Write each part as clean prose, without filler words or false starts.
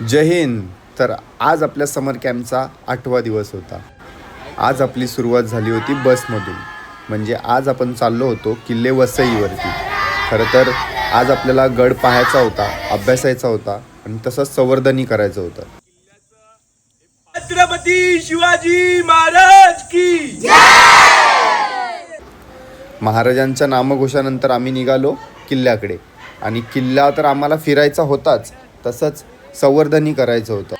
जय हिंद. तर आज आपल्या समर कॅम्पचा 8वा दिवस होता. आज आपली सुरुवात झाली होती बसमधून. म्हणजे आज आपण चाललो होतो किल्ले वसईवरती. खरं तर आज आपल्याला गड पाहायचा होता, अभ्यासायचा होता आणि तसंच संवर्धनही करायचं होतं. छत्रपती शिवाजी महाराज की महाराजांच्या नामघोषानंतर आम्ही निघालो किल्ल्याकडे. आणि किल्ला तर आम्हाला फिरायचा होताच, तसंच संवर्धनही करायचं होतं.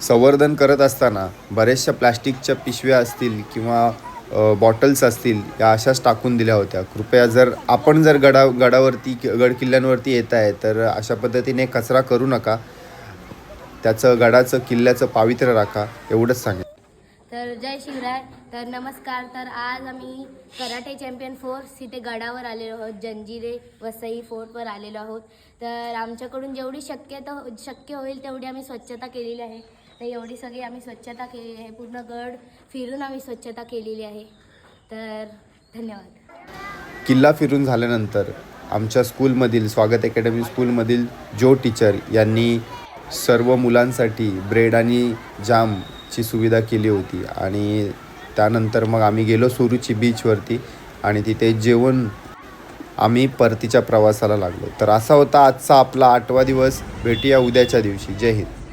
संवर्धन करत असताना बऱ्याचशा प्लॅस्टिकच्या पिशव्या असतील किंवा बॉटल्स असतील या अशाच टाकून दिल्या होत्या. कृपया जर आपण जर गडावरती गड किल्ल्यांवरती येत आहे तर अशा पद्धतीने कचरा करू नका. त्याचं गडाचं किल्ल्याचं पावित्र्य राखा, एवढंच सांगेन. तर जय शिवराय. तर नमस्कार. तर आज आम्ही कराटे चॅम्पियन फोर्स इथे गडावर आलेलो आहोत. जंजिरे वसई फोर्टवर आलेलो आहोत. तर आमच्याकडून जेवढी शक्य होईल तेवढी आम्ही स्वच्छता केलेली आहे. तर एवढी सगळी आम्ही स्वच्छता केलेली आहे. पूर्ण गड फिरून आम्ही स्वच्छता केलेली आहे. तर धन्यवाद. किल्ला फिरून झाल्यानंतर आमच्या स्कूलमधील स्वागत अकॅडमी स्कूलमधील जो टीचर यांनी सर्व मुलांसाठी ब्रेड आणि जामची सुविधा केली होती. आणि त्यानंतर मग आम्ही गेलो सुरुची बीचवरती आणि तिथे जेवून आम्ही परतीच्या प्रवासाला लागलो. तर असा होता आजचा आपला 8वा दिवस. भेटूया उद्याच्या दिवशी. जय हिंद.